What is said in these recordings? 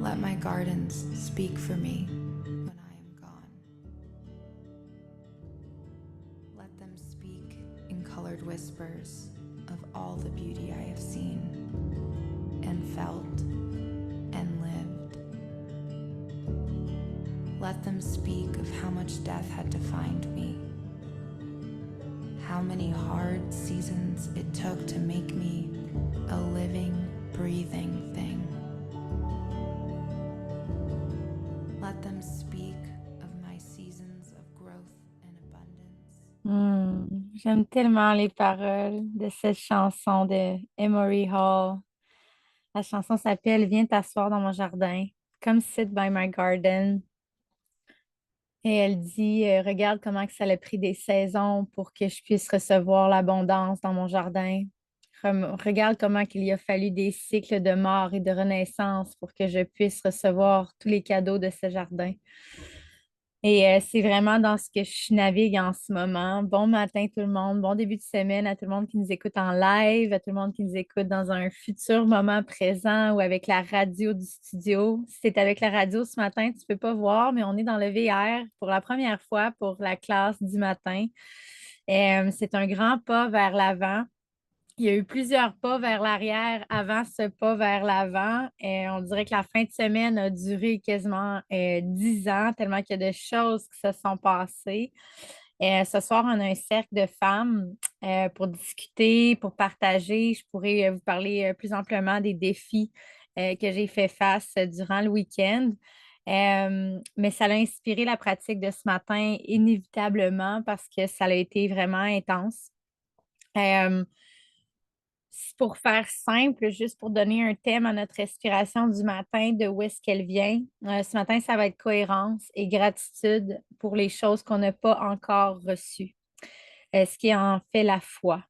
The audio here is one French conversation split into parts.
Let my gardens speak for me when I am gone. Let them speak in colored whispers of all the beauty I have seen and felt and lived. Let them speak of how much death had defined me, how many hard seasons it took to make me a living, breathing thing. Let them speak of my seasons of growth and abundance. J'aime tellement les paroles de cette chanson de Emory Hall. La chanson s'appelle Viens t'asseoir dans mon jardin. Come sit by my garden. Et elle dit regarde comment que ça a pris des saisons pour que je puisse recevoir l'abondance dans mon jardin. Regarde comment qu'il y a fallu des cycles de mort et de renaissance pour que je puisse recevoir tous les cadeaux de ce jardin. Et c'est vraiment dans ce que je navigue en ce moment. Bon matin tout le monde, bon début de semaine à tout le monde qui nous écoute en live, à tout le monde qui nous écoute dans un futur moment présent ou avec la radio du studio. Si tu es avec la radio ce matin, tu ne peux pas voir, mais on est dans le VR pour la première fois pour la classe du matin. C'est un grand pas vers l'avant. Il y a eu plusieurs pas vers l'arrière avant ce pas vers l'avant. On dirait que la fin de semaine a duré quasiment 10 ans, tellement qu'il y a de choses qui se sont passées. Ce soir, on a un cercle de femmes pour discuter, pour partager. Je pourrais vous parler plus amplement des défis que j'ai fait face durant le week-end. Mais ça a inspiré la pratique de ce matin inévitablement parce que ça a été vraiment intense. Euh, pour faire simple, juste pour donner un thème à notre respiration du matin, de où est-ce qu'elle vient. Ce matin, ça va être cohérence et gratitude pour les choses qu'on n'a pas encore reçues. Ce qui est en fait la foi.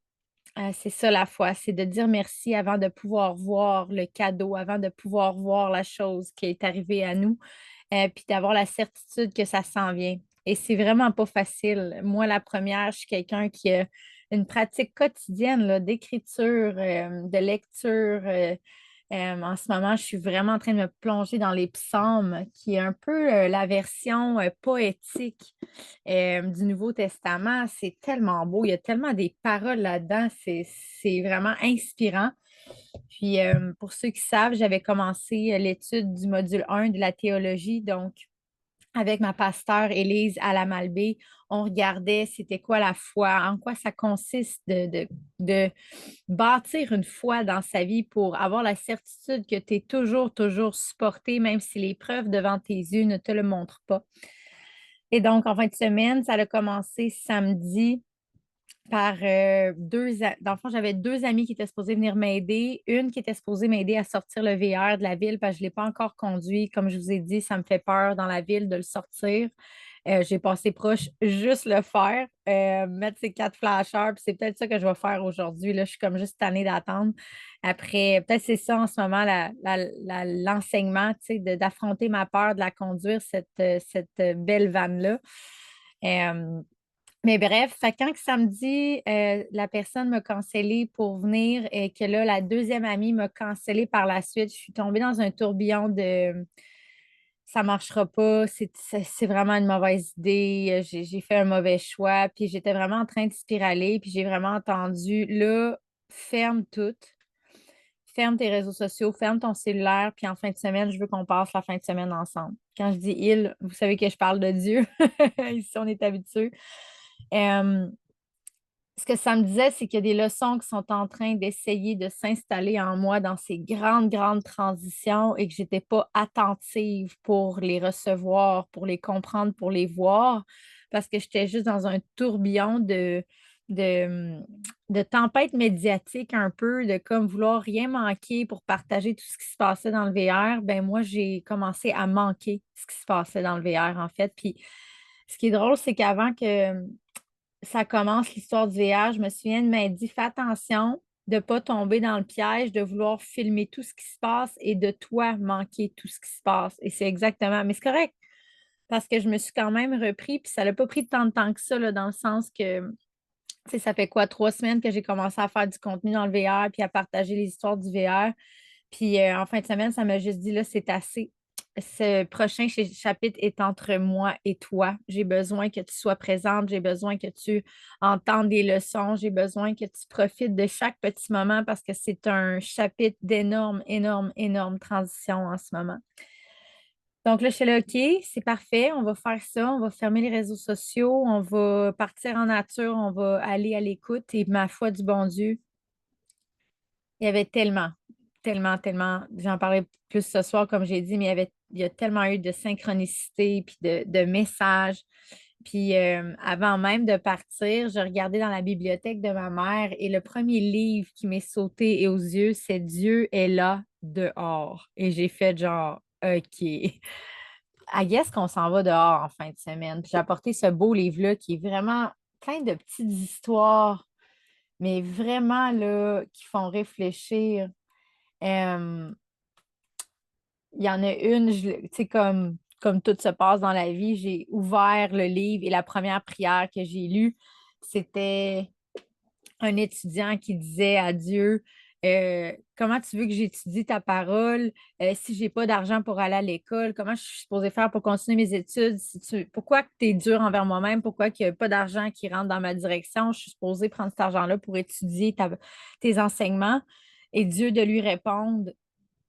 C'est ça la foi, c'est de dire merci avant de pouvoir voir le cadeau, avant de pouvoir voir la chose qui est arrivée à nous, puis d'avoir la certitude que ça s'en vient. Et c'est vraiment pas facile. Moi, la première, je suis quelqu'un qui a une pratique quotidienne là, d'écriture, de lecture. En ce moment, je suis vraiment en train de me plonger dans les psaumes, qui est un peu la version poétique du Nouveau Testament. C'est tellement beau, il y a tellement des paroles là-dedans, c'est vraiment inspirant. Puis, pour ceux qui savent, j'avais commencé l'étude du module 1 de la théologie, donc avec ma pasteure Élise à la Malbaie, on regardait c'était quoi la foi, en quoi ça consiste de bâtir une foi dans sa vie pour avoir la certitude que tu es toujours, toujours supporté, même si les preuves devant tes yeux ne te le montrent pas. Et donc, en fin de semaine, ça a commencé samedi par dans le fond, j'avais deux amis qui étaient supposés venir m'aider. Une qui était supposée m'aider à sortir le VR de la ville parce que je ne l'ai pas encore conduit. Comme je vous ai dit, ça me fait peur dans la ville de le sortir. J'ai passé proche juste le faire, mettre ces quatre flasheurs, puis c'est peut-être ça que je vais faire aujourd'hui. Là, je suis comme juste tannée d'attendre. Après, peut-être c'est ça en ce moment, l'enseignement, tu sais, d'affronter ma peur de la conduire, cette belle vanne-là. Euh, mais bref, fait que quand que samedi, la personne m'a cancellé pour venir et que là, la deuxième amie m'a cancellé par la suite, je suis tombée dans un tourbillon de ça marchera pas, c'est vraiment une mauvaise idée, j'ai fait un mauvais choix, puis j'étais vraiment en train de spiraler, puis j'ai vraiment entendu, là, ferme tout, ferme tes réseaux sociaux, ferme ton cellulaire, puis en fin de semaine, je veux qu'on passe la fin de semaine ensemble. Quand je dis il, vous savez que je parle de Dieu, ici on est habitué. Euh, Ce que ça me disait, c'est qu'il y a des leçons qui sont en train d'essayer de s'installer en moi dans ces grandes, grandes transitions et que je n'étais pas attentive pour les recevoir, pour les comprendre, pour les voir, parce que j'étais juste dans un tourbillon de, de tempête médiatique un peu, de comme vouloir rien manquer pour partager tout ce qui se passait dans le VR. Ben moi, j'ai commencé à manquer ce qui se passait dans le VR, en fait. Puis ce qui est drôle, c'est qu'avant que ça commence l'histoire du VIH. Je me souviens de m'être dit, fais attention de ne pas tomber dans le piège de vouloir filmer tout ce qui se passe et de toi manquer tout ce qui se passe. Et c'est exactement, mais c'est correct parce que je me suis quand même repris, puis ça n'a pas pris tant de temps que ça, là, dans le sens que, tu sais, ça fait quoi, 3 semaines que j'ai commencé à faire du contenu dans le VR puis à partager les histoires du VR. Puis en fin de semaine, ça m'a juste dit, là, c'est assez. ce prochain chapitre est entre moi et toi. J'ai besoin que tu sois présente, j'ai besoin que tu entendes des leçons, j'ai besoin que tu profites de chaque petit moment parce que c'est un chapitre d'énorme, énorme, énorme transition en ce moment. Donc là, je suis là, OK, c'est parfait, on va faire ça, on va fermer les réseaux sociaux, on va partir en nature, on va aller à l'écoute et ma foi du bon Dieu, il y avait tellement, tellement, tellement, j'en parlais plus ce soir, comme j'ai dit, mais il y a tellement eu de synchronicité, puis de messages. Puis avant même de partir, je regardais dans la bibliothèque de ma mère et le premier livre qui m'est sauté aux yeux, c'est Dieu est là dehors. Et j'ai fait genre, OK. I guess qu'on s'en va dehors en fin de semaine. Puis j'ai apporté ce beau livre-là qui est vraiment plein de petites histoires, mais vraiment là, qui font réfléchir. Euh, il y en a une, tu sais, comme tout se passe dans la vie, j'ai ouvert le livre et la première prière que j'ai lue, c'était un étudiant qui disait à Dieu, comment tu veux que j'étudie ta parole si j'ai pas d'argent pour aller à l'école? Comment je suis supposée faire pour continuer mes études? Pourquoi tu es dur envers moi-même? Pourquoi il n'y a pas d'argent qui rentre dans ma direction? Je suis supposée prendre cet argent-là pour étudier tes enseignements. Et Dieu de lui répondre,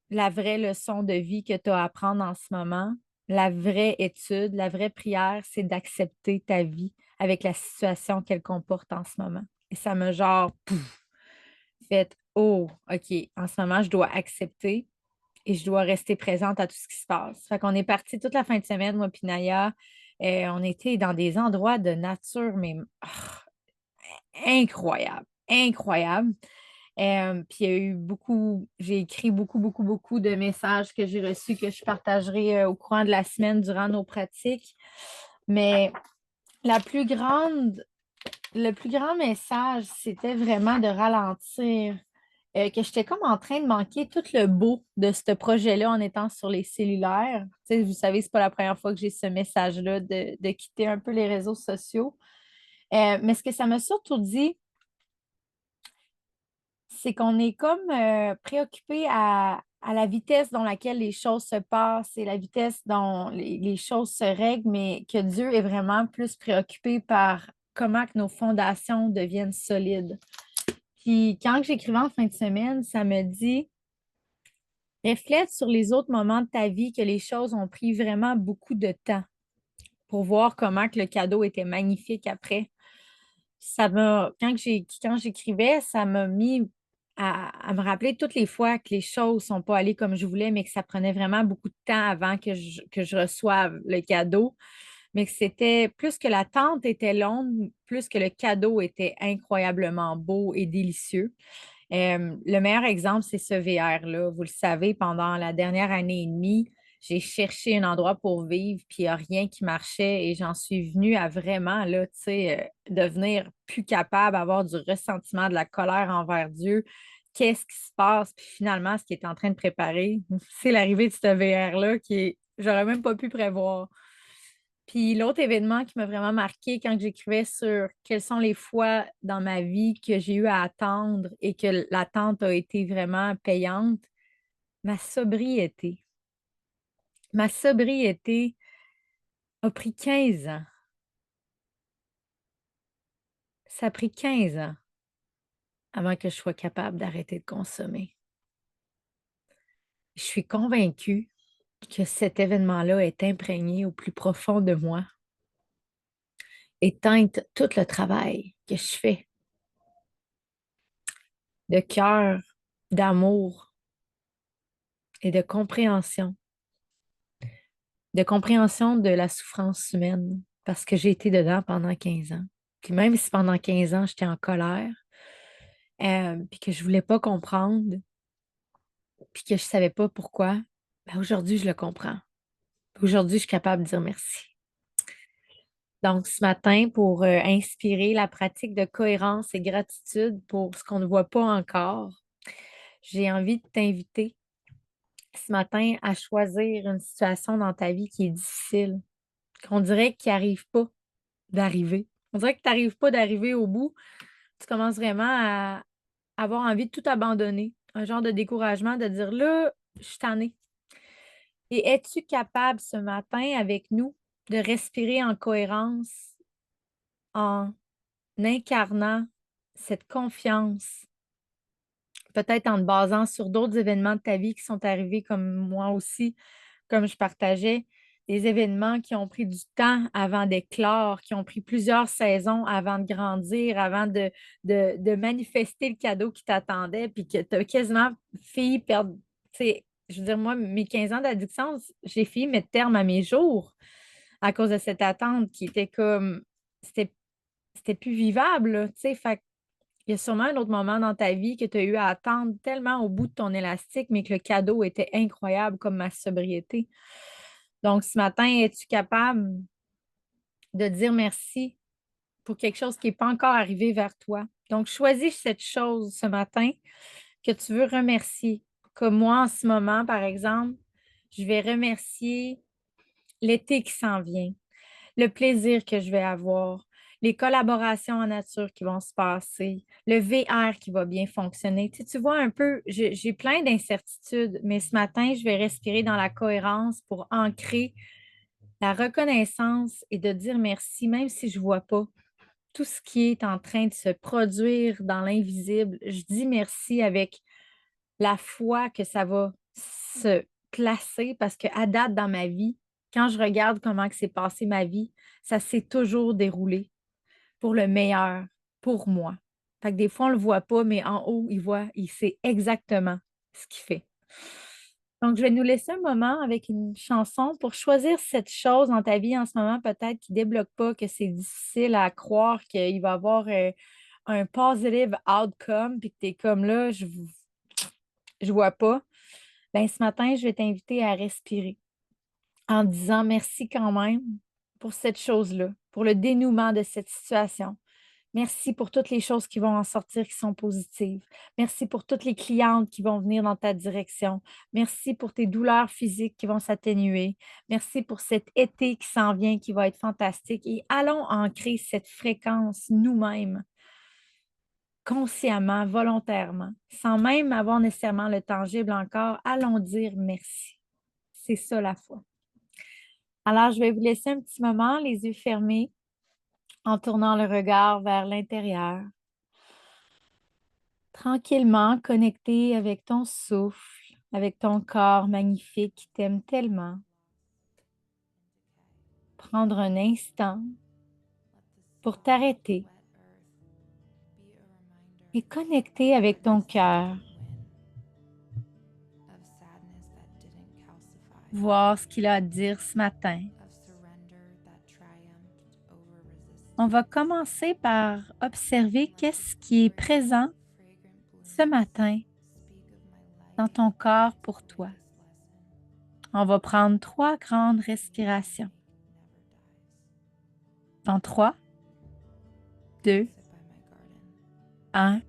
la vraie leçon de vie que tu as à apprendre en ce moment, la vraie étude, la vraie prière, c'est d'accepter ta vie avec la situation qu'elle comporte en ce moment. Et ça m'a genre fait oh, OK, en ce moment, je dois accepter et je dois rester présente à tout ce qui se passe. Fait qu'on est parti toute la fin de semaine, moi puis Naya. On était dans des endroits de nature, mais incroyable, incroyable. Puis il y a eu beaucoup, j'ai écrit beaucoup, beaucoup, beaucoup de messages que j'ai reçus que je partagerai au courant de la semaine durant nos pratiques. Mais la plus grande, le plus grand message, c'était vraiment de ralentir. Que j'étais comme en train de manquer tout le beau de ce projet-là en étant sur les cellulaires. Tu sais, vous savez, c'est pas la première fois que j'ai ce message-là de quitter un peu les réseaux sociaux. Mais ce que ça m'a surtout dit, c'est qu'on est comme préoccupé à la vitesse dans laquelle les choses se passent et la vitesse dont les choses se règlent, mais que Dieu est vraiment plus préoccupé par comment que nos fondations deviennent solides. Puis quand j'écrivais en fin de semaine, ça me dit, reflète sur les autres moments de ta vie que les choses ont pris vraiment beaucoup de temps pour voir comment que le cadeau était magnifique après. Quand j'écrivais, ça m'a mis à me rappeler toutes les fois que les choses ne sont pas allées comme je voulais, mais que ça prenait vraiment beaucoup de temps avant que je reçoive le cadeau. Mais que c'était plus que l'attente était longue, plus que le cadeau était incroyablement beau et délicieux. Le meilleur exemple, c'est ce VR-là. Vous le savez, pendant la dernière année et demie, j'ai cherché un endroit pour vivre, puis il n'y a rien qui marchait et j'en suis venue à vraiment, là, tu sais, devenir plus capable, avoir du ressentiment, de la colère envers Dieu. Qu'est-ce qui se passe? Puis finalement, ce qui est en train de préparer, c'est l'arrivée de ce VR-là j'aurais même pas pu prévoir. Puis l'autre événement qui m'a vraiment marqué quand j'écrivais sur quelles sont les fois dans ma vie que j'ai eu à attendre et que l'attente a été vraiment payante, ma sobriété. Ma sobriété a pris 15 ans. Ça a pris 15 ans avant que je sois capable d'arrêter de consommer. Je suis convaincue que cet événement-là est imprégné au plus profond de moi et teinte tout le travail que je fais de cœur, d'amour et de compréhension de la souffrance humaine, parce que j'ai été dedans pendant 15 ans. Puis même si pendant 15 ans, j'étais en colère, puis que je voulais pas comprendre, puis que je savais pas pourquoi, ben aujourd'hui, je le comprends. Aujourd'hui, je suis capable de dire merci. Donc, ce matin, pour inspirer la pratique de cohérence et gratitude pour ce qu'on ne voit pas encore, j'ai envie de t'inviter ce matin à choisir une situation dans ta vie qui est difficile, qu'on dirait qu'il n'arrive pas d'arriver. On dirait que tu n'arrives pas d'arriver au bout. Tu commences vraiment à avoir envie de tout abandonner. Un genre de découragement, de dire là, je suis tannée. Et es-tu capable ce matin avec nous de respirer en cohérence, en incarnant cette confiance, peut-être en te basant sur d'autres événements de ta vie qui sont arrivés comme moi aussi, comme je partageais, des événements qui ont pris du temps avant d'éclore, qui ont pris plusieurs saisons avant de grandir, avant de manifester le cadeau qui t'attendait, puis que tu as quasiment failli perdre. Tu sais, je veux dire, moi, mes 15 ans d'addiction, j'ai failli mettre terme à mes jours à cause de cette attente qui était comme, c'était, c'était plus vivable, là, tu sais. Fait il y a sûrement un autre moment dans ta vie que tu as eu à attendre tellement au bout de ton élastique, mais que le cadeau était incroyable comme ma sobriété. Donc, ce matin, es-tu capable de dire merci pour quelque chose qui n'est pas encore arrivé vers toi? Donc, choisis cette chose ce matin que tu veux remercier. Comme moi, en ce moment, par exemple, je vais remercier l'été qui s'en vient, le plaisir que je vais avoir, les collaborations en nature qui vont se passer, le VR qui va bien fonctionner. Tu vois un peu, j'ai plein d'incertitudes, mais ce matin, je vais respirer dans la cohérence pour ancrer la reconnaissance et de dire merci, même si je ne vois pas tout ce qui est en train de se produire dans l'invisible. Je dis merci avec la foi que ça va se placer parce qu'à date dans ma vie, quand je regarde comment que s'est passée ma vie, ça s'est toujours déroulé pour le meilleur, pour moi. Fait que des fois, on ne le voit pas, mais en haut, il sait exactement ce qu'il fait. Donc, je vais nous laisser un moment avec une chanson pour choisir cette chose dans ta vie en ce moment, peut-être qui ne débloque pas, que c'est difficile à croire qu'il va y avoir un positive outcome, puis que tu es comme là, je vois pas. Ben, ce matin, je vais t'inviter à respirer en disant merci quand même pour cette chose-là, pour le dénouement de cette situation. Merci pour toutes les choses qui vont en sortir qui sont positives. Merci pour toutes les clientes qui vont venir dans ta direction. Merci pour tes douleurs physiques qui vont s'atténuer. Merci pour cet été qui s'en vient, qui va être fantastique. Et allons ancrer cette fréquence nous-mêmes, consciemment, volontairement, sans même avoir nécessairement le tangible encore. Allons dire merci. C'est ça la foi. Alors, je vais vous laisser un petit moment, les yeux fermés, en tournant le regard vers l'intérieur. Tranquillement connecté avec ton souffle, avec ton corps magnifique qui t'aime tellement. Prendre un instant pour t'arrêter et connecter avec ton cœur. Voir ce qu'il a à dire ce matin. On va commencer par observer qu'est-ce qui est présent ce matin dans ton corps pour toi. On va prendre 3 grandes respirations. Dans 3, 2, 1.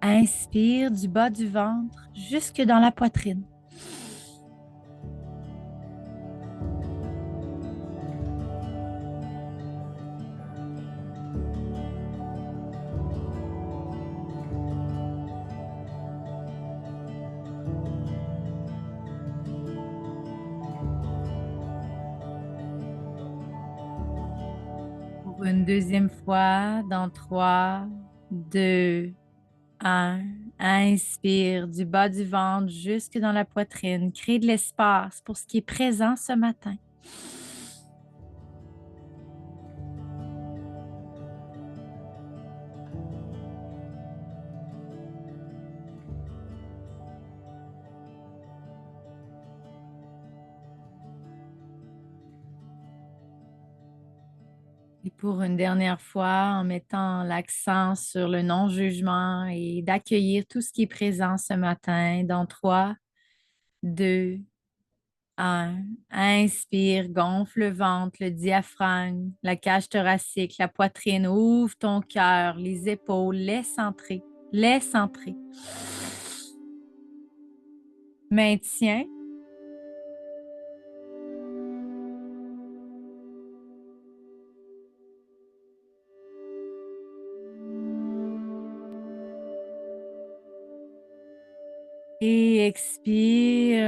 Inspire du bas du ventre jusque dans la poitrine. Pour une deuxième fois, dans 3, 2, 1. Inspire du bas du ventre jusque dans la poitrine. Crée de l'espace pour ce qui est présent ce matin. Et pour une dernière fois, en mettant l'accent sur le non-jugement et d'accueillir tout ce qui est présent ce matin dans 3, 2, 1. Inspire, gonfle le ventre, le diaphragme, la cage thoracique, la poitrine. Ouvre ton cœur, les épaules, laisse entrer, laisse entrer. Maintiens. Et expire,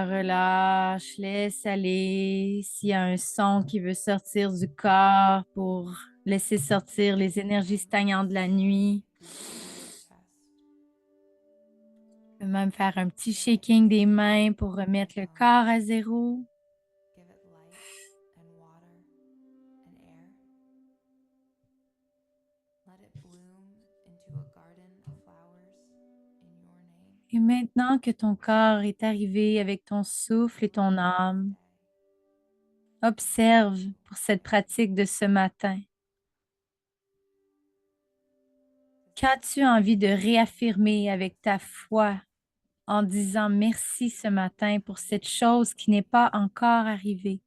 relâche, laisse aller. S'il y a un son qui veut sortir du corps pour laisser sortir les énergies stagnantes de la nuit. Tu peux même faire un petit shaking des mains pour remettre le corps à zéro. Give it light and water and air. Let it bloom into a garden of flowers in your name. Et maintenant que ton corps est arrivé avec ton souffle et ton âme, observe pour cette pratique de ce matin. Qu'as-tu envie de réaffirmer avec ta foi en disant merci ce matin pour cette chose qui n'est pas encore arrivée?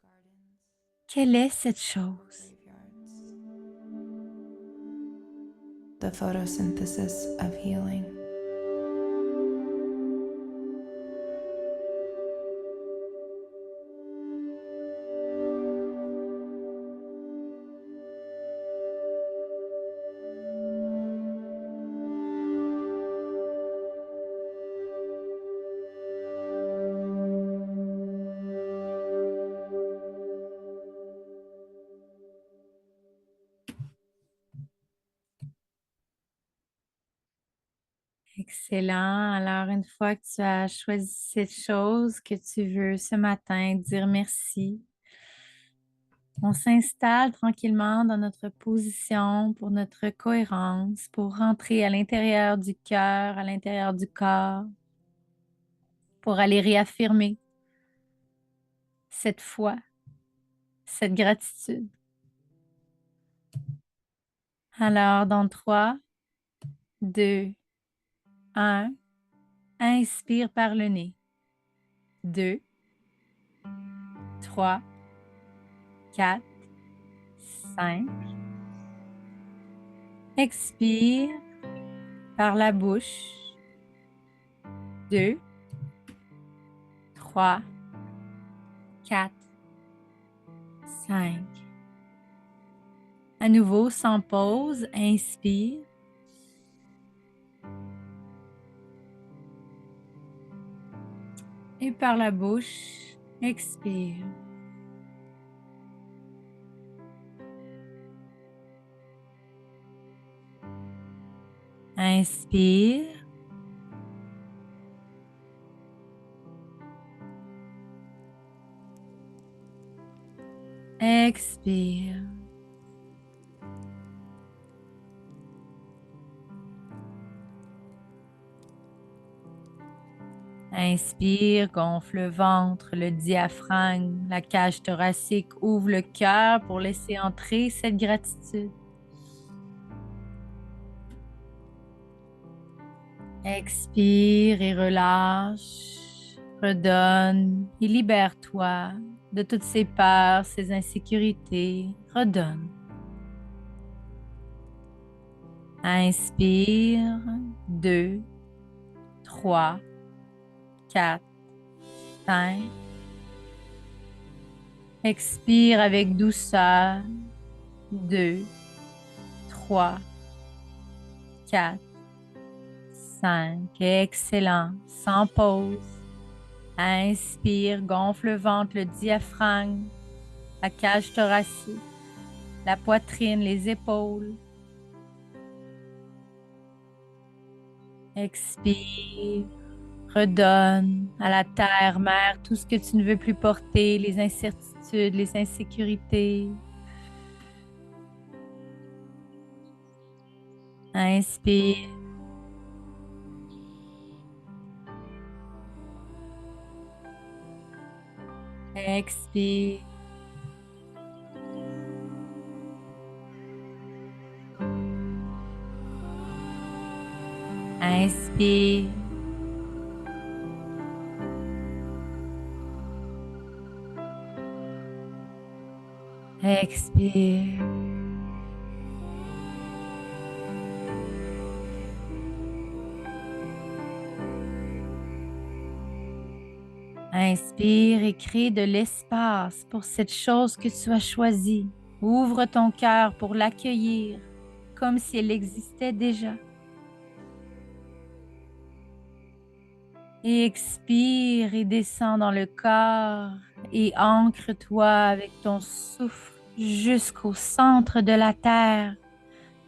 Gardens, Quelle est cette chose? graveyards. The photosynthesis of healing. Excellent. Alors, une fois que tu as choisi cette chose que tu veux ce matin, dire merci, on s'installe tranquillement dans notre position pour notre cohérence, pour rentrer à l'intérieur du cœur, à l'intérieur du corps, pour aller réaffirmer cette foi, cette gratitude. Alors, dans 3, 2, 1, inspire par le nez. 2, 3, 4, 5. Expire par la bouche. 2, 3, 4, 5. À nouveau, sans pause, inspire. Et par la bouche, expire. Inspire. Expire. Inspire, gonfle le ventre, le diaphragme, la cage thoracique, ouvre le cœur pour laisser entrer cette gratitude. Expire et relâche, redonne et libère-toi de toutes ces peurs, ces insécurités. Redonne. Inspire, 2, 3, 4, 5. Expire avec douceur, 2, 3, 4, 5. Excellent. Sans pause. Inspire, gonfle le ventre, le diaphragme, la cage thoracique, la poitrine, les épaules. Expire, redonne à la terre, mère, tout ce que tu ne veux plus porter, les incertitudes, les insécurités. Inspire. Expire. Inspire. Expire. Inspire et crée de l'espace pour cette chose que tu as choisie. Ouvre ton cœur pour l'accueillir comme si elle existait déjà. Et expire et descends dans le corps et ancre-toi avec ton souffle jusqu'au centre de la terre,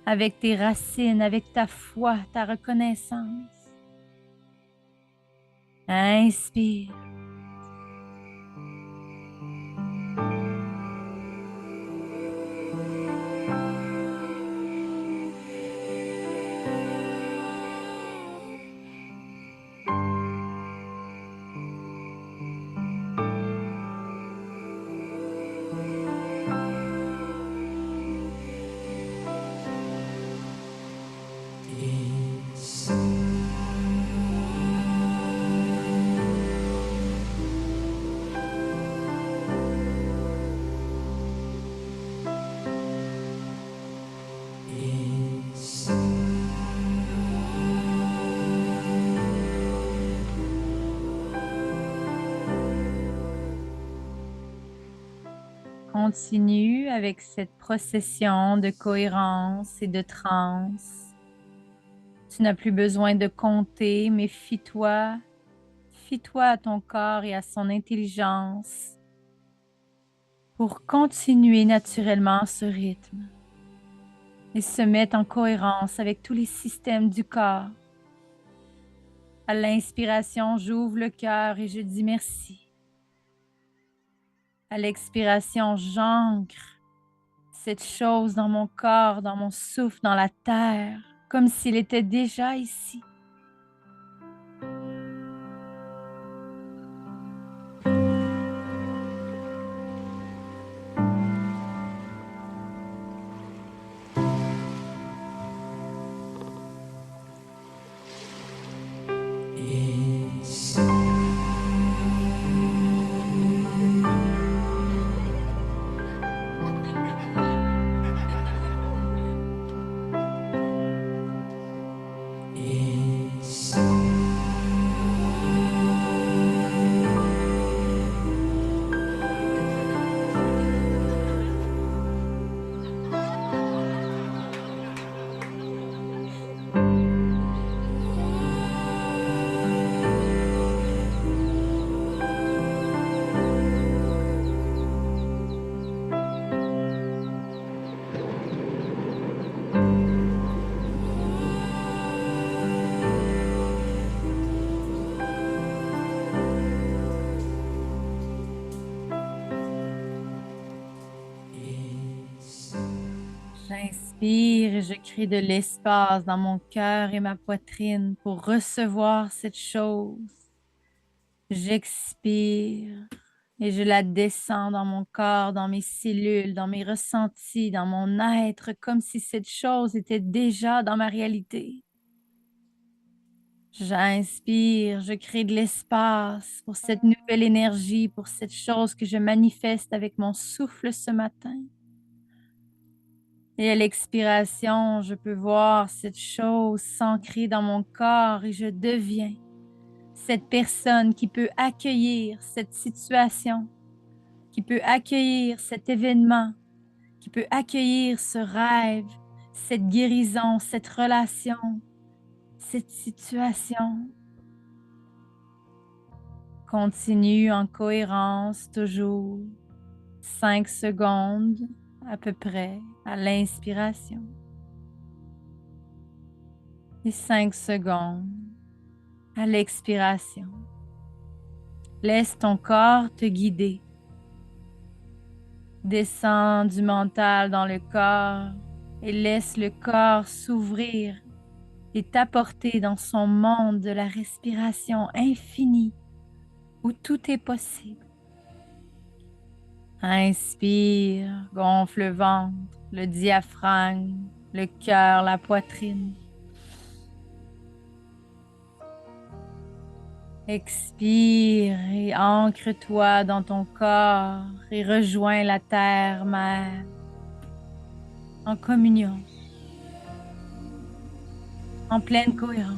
avec tes racines, avec ta foi, ta reconnaissance. Inspire. Continue avec cette procession de cohérence et de transe. Tu n'as plus besoin de compter, mais fie-toi à ton corps et à son intelligence pour continuer naturellement ce rythme et se mettre en cohérence avec tous les systèmes du corps. À l'inspiration, j'ouvre le cœur et je dis merci. À l'expiration, j'ancre cette chose dans mon corps, dans mon souffle, dans la terre, comme s'il était déjà ici. J'inspire et je crée de l'espace dans mon cœur et ma poitrine pour recevoir cette chose. J'expire et je la descends dans mon corps, dans mes cellules, dans mes ressentis, dans mon être, comme si cette chose était déjà dans ma réalité. J'inspire, je crée de l'espace pour cette nouvelle énergie, pour cette chose que je manifeste avec mon souffle ce matin. Et à l'expiration, je peux voir cette chose s'ancrer dans mon corps et je deviens cette personne qui peut accueillir cette situation, qui peut accueillir cet événement, qui peut accueillir ce rêve, cette guérison, cette relation, cette situation. Continue en cohérence toujours. 5 secondes à peu près à l'inspiration. Et 5 secondes à l'expiration. Laisse ton corps te guider. Descends du mental dans le corps et laisse le corps s'ouvrir et t'apporter dans son monde de la respiration infinie où tout est possible. Inspire, gonfle le ventre, le diaphragme, le cœur, la poitrine. Expire et ancre-toi dans ton corps et rejoins la terre-mère en communion, en pleine cohérence.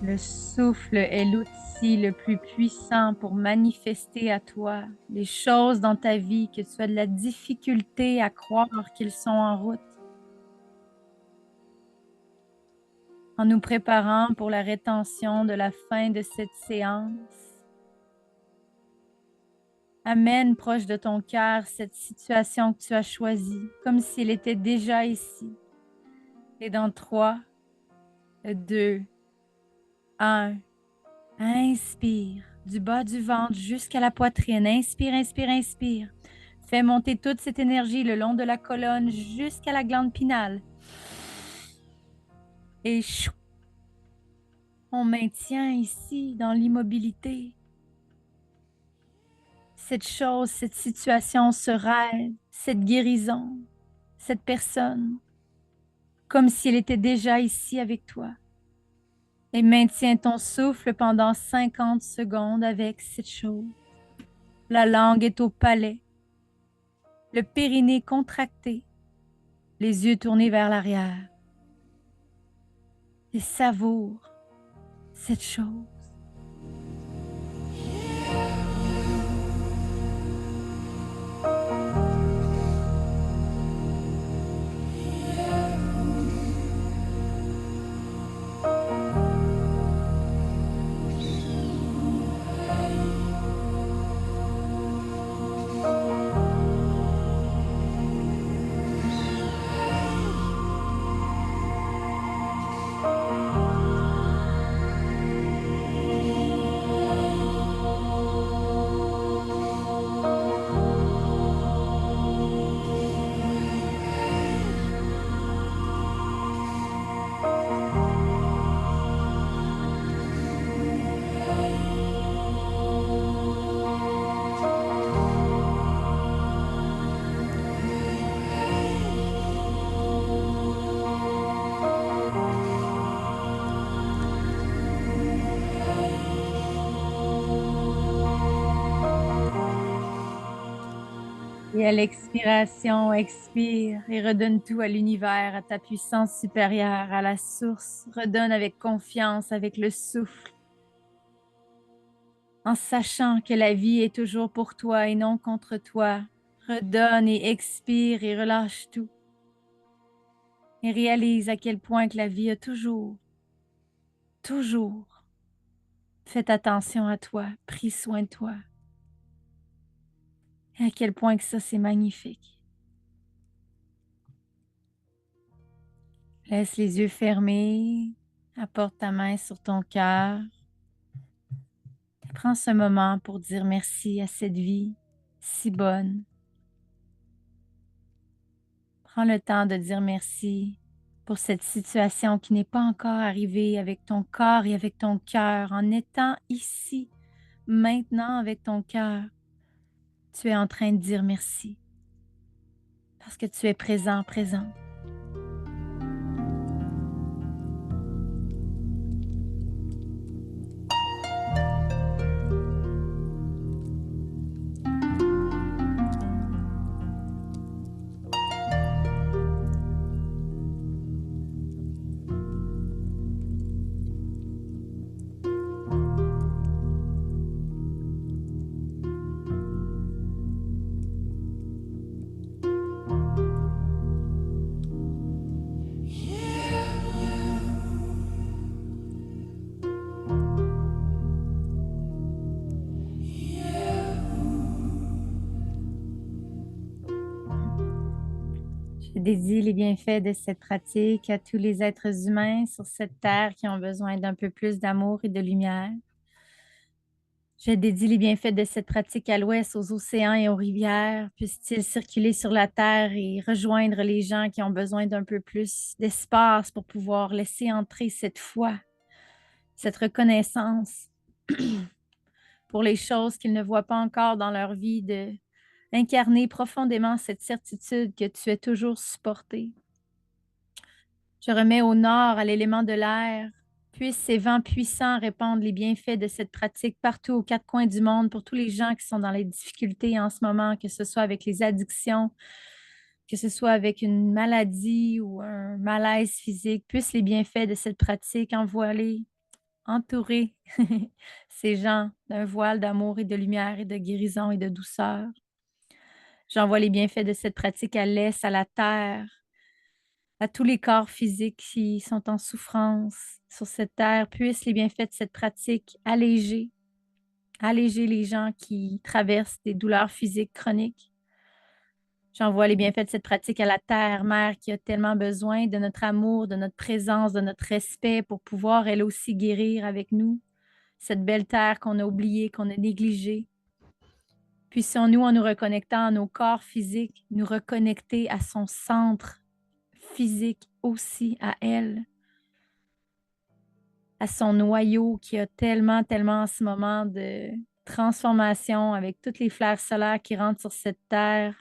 Le souffle est l'outil le plus puissant pour manifester à toi les choses dans ta vie que tu as de la difficulté à croire qu'ils sont en route. En nous préparant pour la rétention de la fin de cette séance, amène proche de ton cœur cette situation que tu as choisie, comme s'il était déjà ici. Et dans 3, 2, 1, inspire du bas du ventre jusqu'à la poitrine. Inspire, inspire, inspire. Fais monter toute cette énergie le long de la colonne jusqu'à la glande pinale. Et chou, on maintient ici dans l'immobilité. Cette chose, cette situation, ce rêve, cette guérison, cette personne, comme s'il était déjà ici avec toi. Et maintiens ton souffle pendant 50 secondes avec cette chose. La langue est au palais, le périnée contracté, les yeux tournés vers l'arrière. Et savoure cette chose. Et à l'expiration, expire et redonne tout à l'univers, à ta puissance supérieure, à la source. Redonne avec confiance, avec le souffle, en sachant que la vie est toujours pour toi et non contre toi. Redonne et expire et relâche tout. Et réalise à quel point que la vie a toujours fait attention à toi, pris soin de toi. Et à quel point que ça, c'est magnifique. Laisse les yeux fermés, apporte ta main sur ton cœur. Prends ce moment pour dire merci à cette vie si bonne. Prends le temps de dire merci pour cette situation qui n'est pas encore arrivée avec ton corps et avec ton cœur. En étant ici, maintenant avec ton cœur, tu es en train de dire merci parce que tu es présent, présent. Je dédie les bienfaits de cette pratique à tous les êtres humains sur cette terre qui ont besoin d'un peu plus d'amour et de lumière. Je dédie les bienfaits de cette pratique à l'ouest, aux océans et aux rivières. Puissent-ils circuler sur la terre et rejoindre les gens qui ont besoin d'un peu plus d'espace pour pouvoir laisser entrer cette foi, cette reconnaissance pour les choses qu'ils ne voient pas encore dans leur vie, de incarner profondément cette certitude que tu es toujours supporté. Je remets au nord, à l'élément de l'air. Puissent ces vents puissants répandre les bienfaits de cette pratique partout aux quatre coins du monde pour tous les gens qui sont dans les difficultés en ce moment, que ce soit avec les addictions, que ce soit avec une maladie ou un malaise physique. Puissent les bienfaits de cette pratique envoler entourer ces gens d'un voile d'amour et de lumière et de guérison et de douceur. J'envoie les bienfaits de cette pratique à l'Est, à la terre, à tous les corps physiques qui sont en souffrance sur cette terre. Puissent les bienfaits de cette pratique alléger les gens qui traversent des douleurs physiques chroniques. J'envoie les bienfaits de cette pratique à la terre, mère, qui a tellement besoin de notre amour, de notre présence, de notre respect pour pouvoir elle aussi guérir avec nous. Cette belle terre qu'on a oubliée, qu'on a négligée. Puissions-nous, en nous reconnectant à nos corps physiques, nous reconnecter à son centre physique aussi, à elle, à son noyau qui a tellement, tellement en ce moment de transformation avec toutes les flares solaires qui rentrent sur cette terre.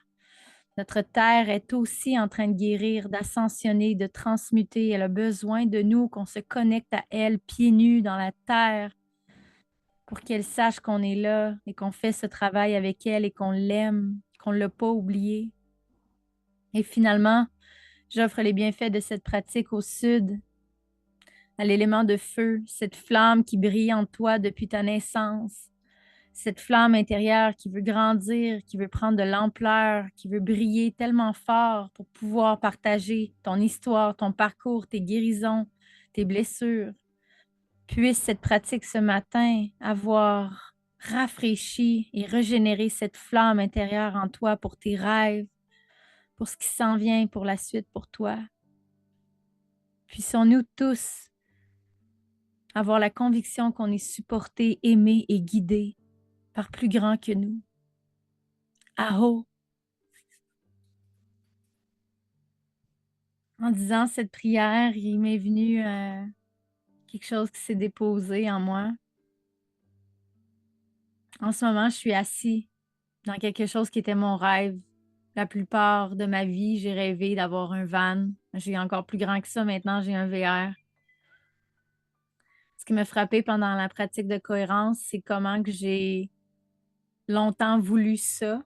Notre terre est aussi en train de guérir, d'ascensionner, de transmuter. Elle a besoin de nous, qu'on se connecte à elle, pieds nus dans la terre, pour qu'elle sache qu'on est là et qu'on fait ce travail avec elle et qu'on l'aime, qu'on ne l'a pas oublié. Et finalement, j'offre les bienfaits de cette pratique au sud, à l'élément de feu, cette flamme qui brille en toi depuis ta naissance, cette flamme intérieure qui veut grandir, qui veut prendre de l'ampleur, qui veut briller tellement fort pour pouvoir partager ton histoire, ton parcours, tes guérisons, tes blessures. Puisse cette pratique ce matin avoir rafraîchi et régénéré cette flamme intérieure en toi pour tes rêves, pour ce qui s'en vient pour la suite pour toi. Puissons-nous tous avoir la conviction qu'on est supporté, aimé et guidé par plus grand que nous. Aho! En disant cette prière, il m'est venu quelque chose qui s'est déposé en moi. En ce moment, je suis assis dans quelque chose qui était mon rêve. La plupart de ma vie, j'ai rêvé d'avoir un van. J'ai encore plus grand que ça maintenant, j'ai un VR. Ce qui m'a frappé pendant la pratique de cohérence, c'est comment que j'ai longtemps voulu ça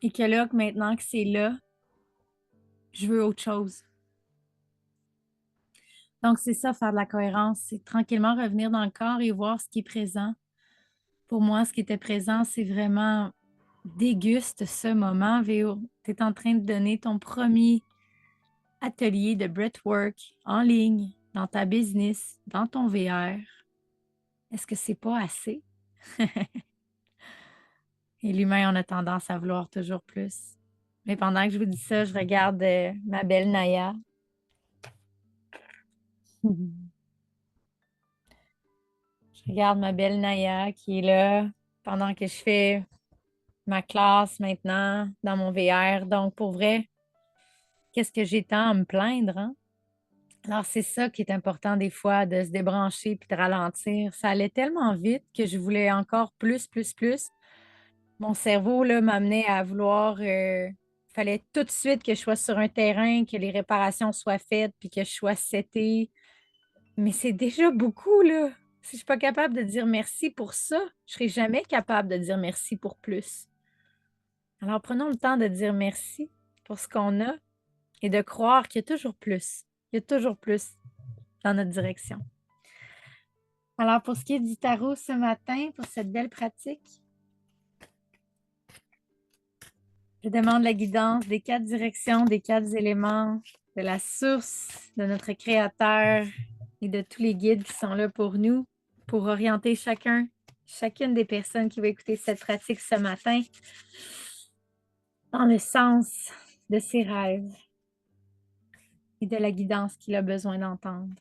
et que là, que maintenant que c'est là, je veux autre chose. Donc, c'est ça, faire de la cohérence, c'est tranquillement revenir dans le corps et voir ce qui est présent. Pour moi, ce qui était présent, c'est vraiment déguste ce moment, Véo. Tu es en train de donner ton premier atelier de breathwork en ligne, dans ta business, dans ton VR. Est-ce que c'est pas assez? Et l'humain, on a tendance à vouloir toujours plus. Mais pendant que je vous dis ça, je regarde ma belle Naya. Je regarde ma belle Naya qui est là pendant que je fais ma classe maintenant dans mon VR. Donc, pour vrai, qu'est-ce que j'ai tant à me plaindre, hein? Alors, c'est ça qui est important des fois, de se débrancher puis de ralentir. Ça allait tellement vite que je voulais encore plus, plus, plus. Mon cerveau, là, m'amenait à vouloir... fallait tout de suite que je sois sur un terrain, que les réparations soient faites puis que je sois setée. Mais c'est déjà beaucoup, là. Si je ne suis pas capable de dire merci pour ça, je ne serai jamais capable de dire merci pour plus. Alors, prenons le temps de dire merci pour ce qu'on a et de croire qu'il y a toujours plus. Il y a toujours plus dans notre direction. Alors, pour ce qui est du tarot ce matin, pour cette belle pratique, je demande la guidance des 4 directions, des 4 éléments, de la source, de notre Créateur et de tous les guides qui sont là pour nous, pour orienter chacune des personnes qui va écouter cette pratique ce matin dans le sens de ses rêves et de la guidance qu'il a besoin d'entendre.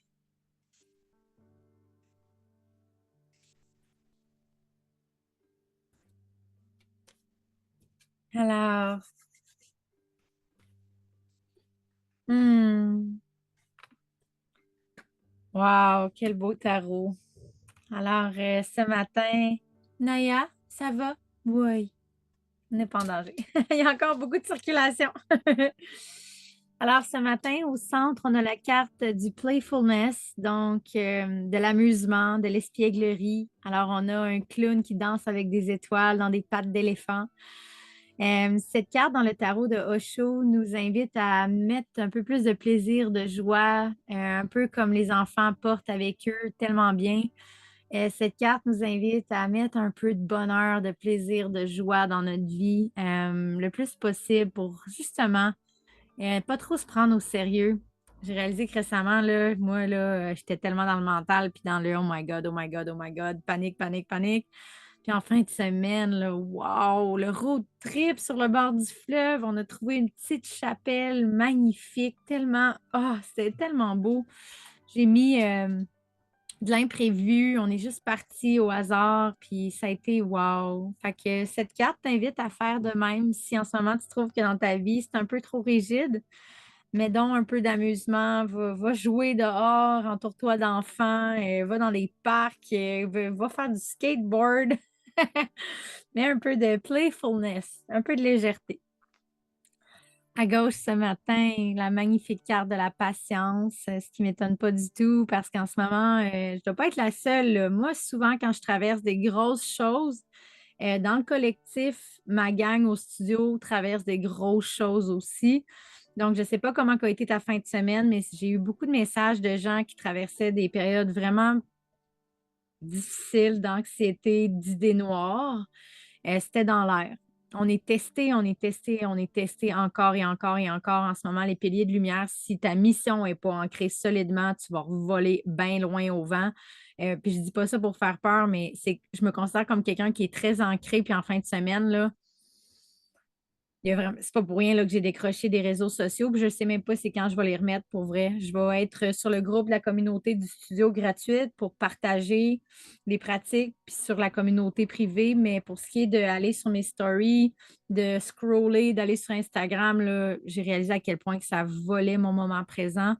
Alors, wow, quel beau tarot. Alors, ce matin, Naya, ça va? Oui, on n'est pas en danger. Il y a encore beaucoup de circulation. Alors, ce matin, au centre, on a la carte du playfulness, donc de l'amusement, de l'espièglerie. Alors, on a un clown qui danse avec des étoiles dans des pattes d'éléphant. Cette carte dans le tarot de Osho nous invite à mettre un peu plus de plaisir, de joie, un peu comme les enfants portent avec eux tellement bien. Cette carte nous invite à mettre un peu de bonheur, de plaisir, de joie dans notre vie le plus possible pour justement pas trop se prendre au sérieux. J'ai réalisé que récemment, là, moi, là, j'étais tellement dans le mental puis dans le oh my God, oh my God, oh my God, panique, panique, panique. Puis en fin de semaine, là, wow, le road trip sur le bord du fleuve, on a trouvé une petite chapelle magnifique, tellement, c'était tellement beau. J'ai mis de l'imprévu, on est juste parti au hasard, puis ça a été wow. Fait que cette carte t'invite à faire de même si en ce moment tu trouves que dans ta vie c'est un peu trop rigide. Mets donc un peu d'amusement, va jouer dehors, entoure-toi d'enfants, va dans les parcs, va faire du skateboard. Mets un peu de playfulness, un peu de légèreté. À gauche ce matin, la magnifique carte de la patience, ce qui ne m'étonne pas du tout parce qu'en ce moment, je ne dois pas être la seule, là. Moi, souvent, quand je traverse des grosses choses, dans le collectif, ma gang au studio traverse des grosses choses aussi. Donc, je ne sais pas comment a été ta fin de semaine, mais j'ai eu beaucoup de messages de gens qui traversaient des périodes vraiment difficiles d'anxiété, d'idées noires. C'était dans l'air. On est testé, on est testé, on est testé encore et encore et encore en ce moment. Les piliers de lumière, si ta mission n'est pas ancrée solidement, tu vas voler bien loin au vent. Puis je dis pas ça pour faire peur, mais je me considère comme quelqu'un qui est très ancré. Puis en fin de semaine, là, c'est pas pour rien là, que j'ai décroché des réseaux sociaux. Puis je sais même pas c'est quand je vais les remettre pour vrai. Je vais être sur le groupe de la communauté du studio gratuite pour partager les pratiques, puis sur la communauté privée. Mais pour ce qui est d'aller sur mes stories, de scroller, d'aller sur Instagram, là, j'ai réalisé à quel point que ça volait mon moment présent.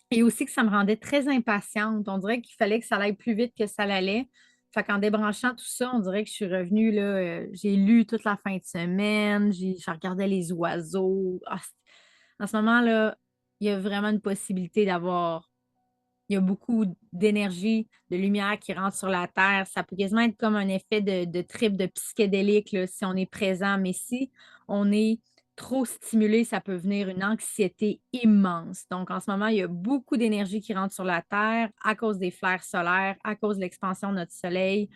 Et aussi que ça me rendait très impatiente. On dirait qu'il fallait que ça aille plus vite que ça l'allait. Fait qu'en débranchant tout ça, on dirait que je suis revenue, là, j'ai lu toute la fin de semaine, je regardais les oiseaux. En ce moment, là, il y a vraiment une possibilité d'avoir il y a beaucoup d'énergie, de lumière qui rentre sur la Terre. Ça peut quasiment être comme un effet de trip, de psychédélique, là, si on est présent. Mais si on est trop stimulé, ça peut venir une anxiété immense. Donc, en ce moment, il y a beaucoup d'énergie qui rentre sur la Terre à cause des flares solaires, à cause de l'expansion de notre Soleil.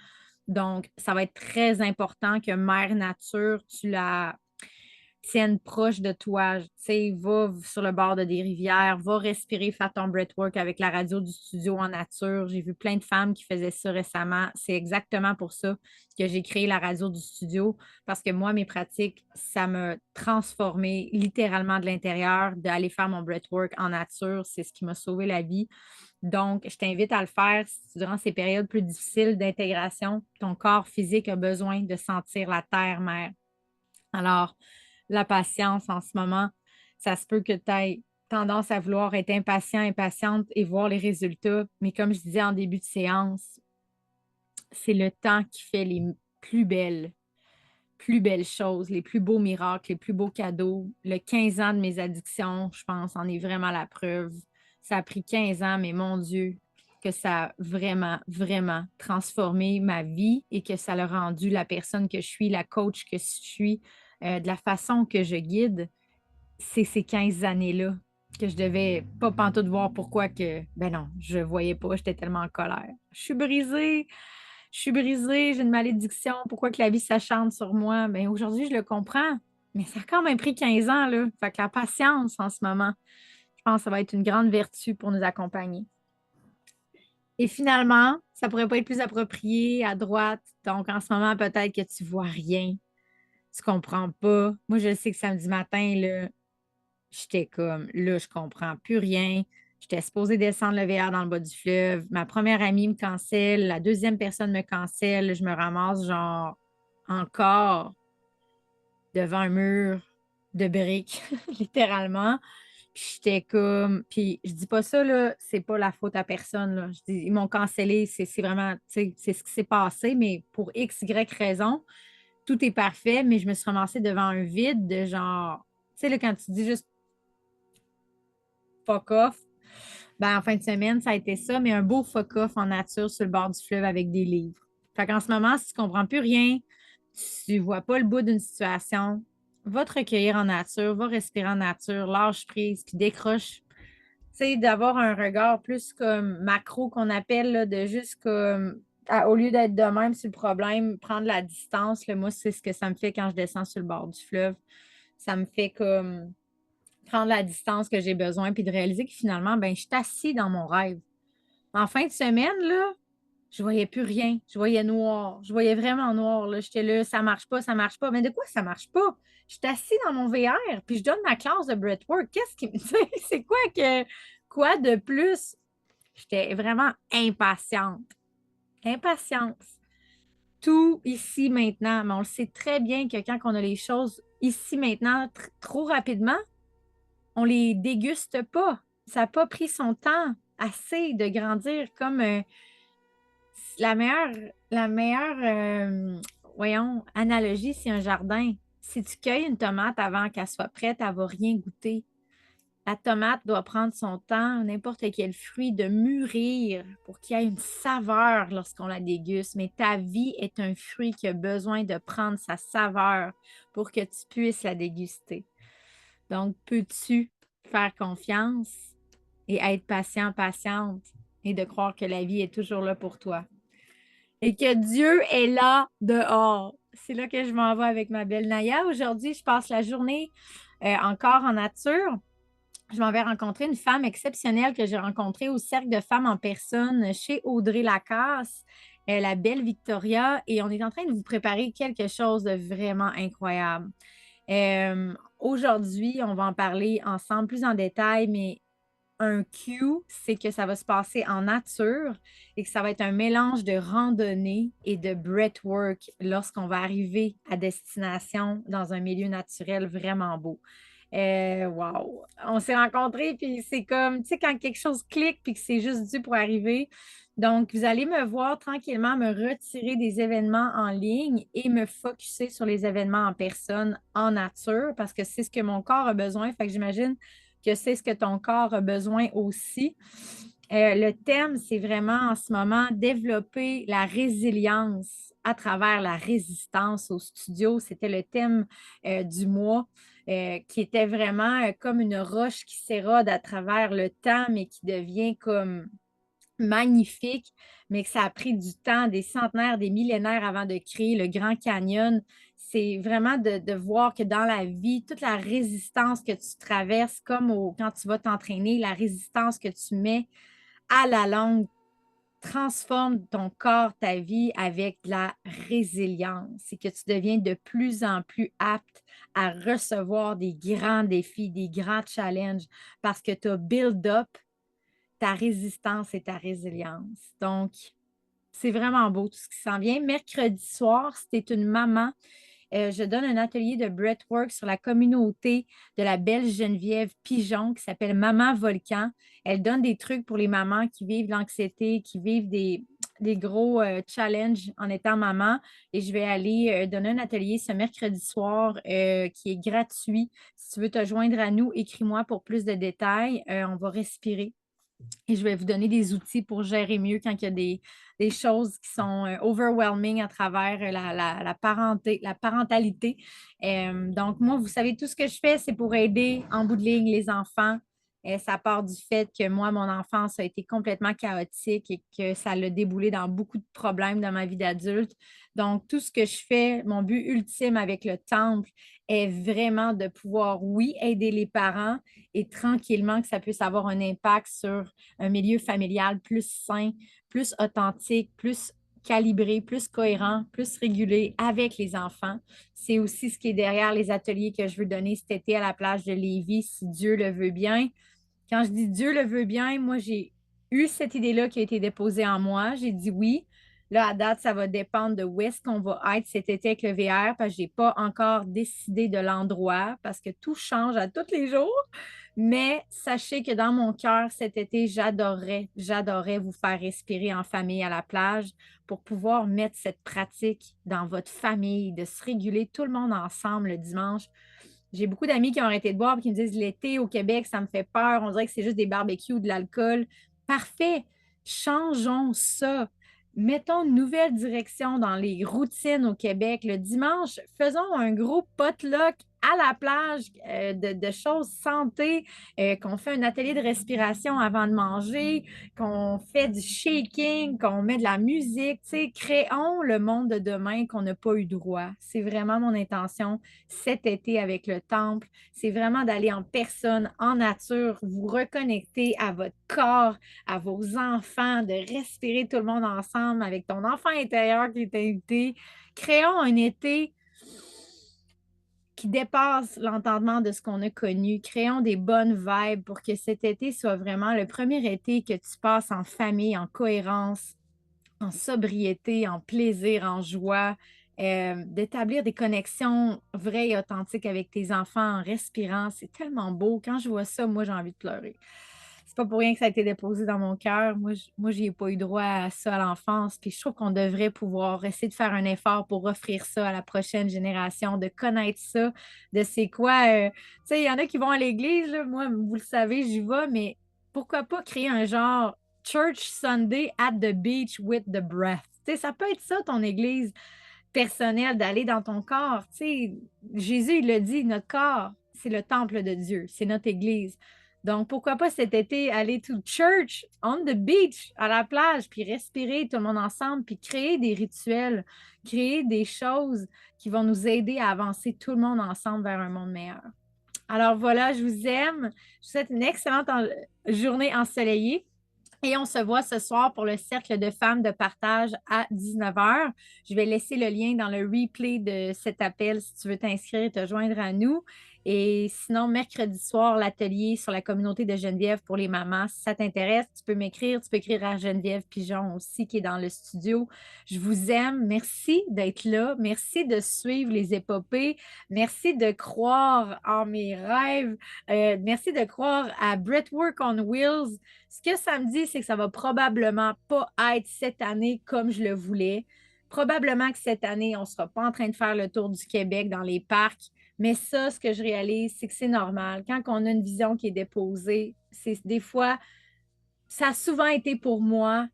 Donc, ça va être très important que Mère Nature, tu la tiennent proche de toi. Tu sais, va sur le bord de des rivières, va respirer, faire ton breathwork avec la radio du studio en nature. J'ai vu plein de femmes qui faisaient ça récemment. C'est exactement pour ça que j'ai créé la radio du studio parce que moi, mes pratiques, ça m'a transformé littéralement de l'intérieur, d'aller faire mon breathwork en nature. C'est ce qui m'a sauvé la vie. Donc, je t'invite à le faire durant ces périodes plus difficiles d'intégration. Ton corps physique a besoin de sentir la terre-mère. Alors, la patience en ce moment, ça se peut que tu aies tendance à vouloir être impatient, impatiente et voir les résultats. Mais comme je disais en début de séance, c'est le temps qui fait les plus belles choses, les plus beaux miracles, les plus beaux cadeaux. Le 15 ans de mes addictions, je pense, en est vraiment la preuve. Ça a pris 15 ans, mais mon Dieu, que ça a vraiment, vraiment transformé ma vie et que ça l'a rendu la personne que je suis, la coach que je suis, de la façon que je guide. C'est ces 15 années-là que je devais pas pantoute voir pourquoi que, ben non, je voyais pas, j'étais tellement en colère. Je suis brisée, j'ai une malédiction, pourquoi que la vie s'acharne sur moi? Ben aujourd'hui, je le comprends, mais ça a quand même pris 15 ans, là. Fait que la patience en ce moment, je pense que ça va être une grande vertu pour nous accompagner. Et finalement, ça pourrait pas être plus approprié à droite. Donc, en ce moment, peut-être que tu vois rien, tu comprends pas. Moi, je sais que samedi matin, là, j'étais comme, là, je comprends plus rien. J'étais supposée descendre le VR dans le bas du fleuve. Ma première amie me cancelle, la deuxième personne me cancelle. Je me ramasse, genre, encore devant un mur de briques, littéralement. Puis j'étais comme, puis je dis pas ça, là, c'est pas la faute à personne, là. Je dis, ils m'ont cancellé, c'est vraiment, tu sais, c'est ce qui s'est passé, mais pour X, Y raison, tout est parfait, mais je me suis ramassée devant un vide de genre, tu sais, là, quand tu dis juste fuck off, ben, en fin de semaine, ça a été ça, mais un beau fuck off en nature sur le bord du fleuve avec des livres. Fait qu'en ce moment, si tu comprends plus rien, tu vois pas le bout d'une situation, va te recueillir en nature, va respirer en nature, lâche prise, puis décroche. Tu sais, d'avoir un regard plus comme macro qu'on appelle, là, de juste comme, au lieu d'être de même sur le problème, prendre la distance. Là, moi, c'est ce que ça me fait quand je descends sur le bord du fleuve. Ça me fait comme prendre la distance que j'ai besoin, puis de réaliser que finalement, ben, je suis assis dans mon rêve. En fin de semaine, là, je voyais plus rien. Je voyais noir. Je voyais vraiment noir. Là. J'étais là, ça marche pas, ça marche pas. Mais de quoi ça marche pas? Je suis assis dans mon VR, puis je donne ma classe de breathwork. Qu'est-ce qui me dit? C'est quoi de plus? J'étais vraiment impatiente. Impatience. Tout ici maintenant. Mais on le sait très bien que quand on a les choses ici maintenant trop rapidement, on les déguste pas. Ça n'a pas pris son temps assez de grandir comme la meilleure voyons, analogie, c'est un jardin. Si tu cueilles une tomate avant qu'elle soit prête, elle ne va rien goûter. La tomate doit prendre son temps, n'importe quel fruit, de mûrir pour qu'il y ait une saveur lorsqu'on la déguste. Mais ta vie est un fruit qui a besoin de prendre sa saveur pour que tu puisses la déguster. Donc, peux-tu faire confiance et être patient, patiente et de croire que la vie est toujours là pour toi? Et que Dieu est là dehors. C'est là que je m'en vais avec ma belle Naya. Aujourd'hui, je passe la journée encore en nature. Je m'en vais rencontrer une femme exceptionnelle que j'ai rencontrée au Cercle de femmes en personne chez Audrey Lacasse, la belle Victoria, et on est en train de vous préparer quelque chose de vraiment incroyable. Aujourd'hui, on va en parler ensemble plus en détail, mais un cue, c'est que ça va se passer en nature et que ça va être un mélange de randonnée et de breathwork lorsqu'on va arriver à destination dans un milieu naturel vraiment beau. Wow! On s'est rencontrés, puis c'est comme, tu sais, quand quelque chose clique, puis que c'est juste dû pour arriver. Donc, vous allez me voir tranquillement me retirer des événements en ligne et me focusser sur les événements en personne, en nature, parce que c'est ce que mon corps a besoin. Fait que j'imagine que c'est ce que ton corps a besoin aussi. Le thème, c'est vraiment en ce moment développer la résilience à travers la résistance au studio. C'était le thème du mois qui était vraiment comme une roche qui s'érode à travers le temps, mais qui devient comme magnifique, mais que ça a pris du temps, des centenaires, des millénaires avant de créer le Grand Canyon. C'est vraiment de voir que dans la vie, toute la résistance que tu traverses, comme quand tu vas t'entraîner, la résistance que tu mets à la longue transforme ton corps, ta vie avec de la résilience et que tu deviens de plus en plus apte à recevoir des grands défis, des grands challenges parce que tu as build up ta résistance et ta résilience. Donc, c'est vraiment beau tout ce qui s'en vient. Mercredi soir, si tu es une maman, je donne un atelier de breathwork sur la communauté de la belle Geneviève Pigeon qui s'appelle Maman Volcan. Elle donne des trucs pour les mamans qui vivent l'anxiété, qui vivent des gros challenges en étant maman. Et je vais aller donner un atelier ce mercredi soir qui est gratuit. Si tu veux te joindre à nous, écris-moi pour plus de détails. On va respirer. Et je vais vous donner des outils pour gérer mieux quand il y a des choses qui sont overwhelming à travers la parentalité. Donc, moi, vous savez, tout ce que je fais, c'est pour aider en bout de ligne les enfants. Ça part du fait que moi, mon enfance a été complètement chaotique et que ça l'a déboulé dans beaucoup de problèmes dans ma vie d'adulte. Donc, tout ce que je fais, mon but ultime avec le temple est vraiment de pouvoir, oui, aider les parents et tranquillement que ça puisse avoir un impact sur un milieu familial plus sain, plus authentique, plus calibré, plus cohérent, plus régulé avec les enfants. C'est aussi ce qui est derrière les ateliers que je veux donner cet été à la plage de Lévis, si Dieu le veut bien. Quand je dis Dieu le veut bien, moi, j'ai eu cette idée-là qui a été déposée en moi. J'ai dit oui. Là, à date, ça va dépendre de où est-ce qu'on va être cet été avec le VR parce que je n'ai pas encore décidé de l'endroit parce que tout change à tous les jours. Mais sachez que dans mon cœur, cet été, j'adorerais vous faire respirer en famille à la plage pour pouvoir mettre cette pratique dans votre famille, de se réguler tout le monde ensemble le dimanche. J'ai beaucoup d'amis qui ont arrêté de boire et qui me disent l'été au Québec, ça me fait peur. On dirait que c'est juste des barbecues, de l'alcool. Parfait. Changeons ça. mettons une nouvelle direction dans les routines au Québec. Le dimanche, faisons un gros potluck à la plage de choses santé, qu'on fait un atelier de respiration avant de manger, qu'on fait du shaking, qu'on met de la musique. Tu sais, créons le monde de demain qu'on n'a pas eu droit. C'est vraiment mon intention cet été avec le temple. C'est vraiment d'aller en personne, en nature, vous reconnecter à votre corps, à vos enfants, de respirer tout le monde ensemble avec ton enfant intérieur qui est invité. Créons un été qui dépasse l'entendement de ce qu'on a connu. Créons des bonnes vibes pour que cet été soit vraiment le premier été que tu passes en famille, en cohérence, en sobriété, en plaisir, en joie, d'établir des connexions vraies et authentiques avec tes enfants en respirant. C'est tellement beau. Quand je vois ça, moi, j'ai envie de pleurer. C'est pas pour rien que ça a été déposé dans mon cœur. Moi, j'y ai pas eu droit à ça à l'enfance. Puis je trouve qu'on devrait pouvoir essayer de faire un effort pour offrir ça à la prochaine génération, de connaître ça, de c'est quoi. Tu sais, il y en a qui vont à l'église, là. Moi, vous le savez, j'y vais, mais pourquoi pas créer un genre Church Sunday at the beach with the breath. Tu sais, ça peut être ça, ton église personnelle, d'aller dans ton corps. Tu sais, Jésus, il le dit, notre corps, c'est le temple de Dieu, c'est notre église. Donc, pourquoi pas cet été aller to church, on the beach, à la plage, puis respirer tout le monde ensemble, puis créer des rituels, créer des choses qui vont nous aider à avancer tout le monde ensemble vers un monde meilleur. Alors voilà, je vous aime. Je vous souhaite une excellente journée ensoleillée. Et on se voit ce soir pour le cercle de femmes de partage à 19 heures. Je vais laisser le lien dans le replay de cet appel si tu veux t'inscrire et te joindre à nous. Et sinon, mercredi soir, l'atelier sur la communauté de Geneviève pour les mamans. Si ça t'intéresse, tu peux m'écrire. Tu peux écrire à Geneviève Pigeon aussi, qui est dans le studio. Je vous aime. Merci d'être là. Merci de suivre les épopées. Merci de croire en mes rêves. Merci de croire à Breathwork on Wheels. Ce que ça me dit, c'est que ça va probablement pas être cette année comme je le voulais. Probablement que cette année, on ne sera pas en train de faire le tour du Québec dans les parcs. Mais ça, ce que je réalise, c'est que c'est normal. Quand on a une vision qui est déposée, c'est des fois, ça a souvent été pour moi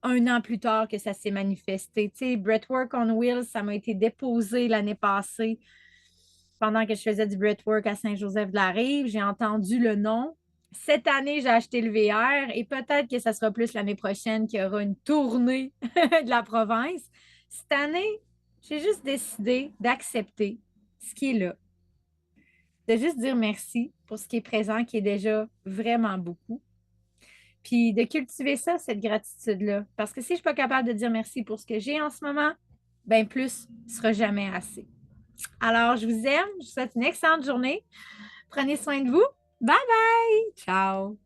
1 an plus tard que ça s'est manifesté. Tu sais, Breathwork on Wheels, ça m'a été déposé l'année passée pendant que je faisais du breathwork à Saint-Joseph-de-la-Rive. J'ai entendu le nom. Cette année, j'ai acheté le VR et peut-être que ça sera plus l'année prochaine qu'il y aura une tournée de la province. Cette année, j'ai juste décidé d'accepter ce qui est là, de juste dire merci pour ce qui est présent, qui est déjà vraiment beaucoup, puis de cultiver ça, cette gratitude-là. Parce que si je ne suis pas capable de dire merci pour ce que j'ai en ce moment, ben plus ne sera jamais assez. Alors, je vous aime. Je vous souhaite une excellente journée. Prenez soin de vous. Bye bye. Ciao.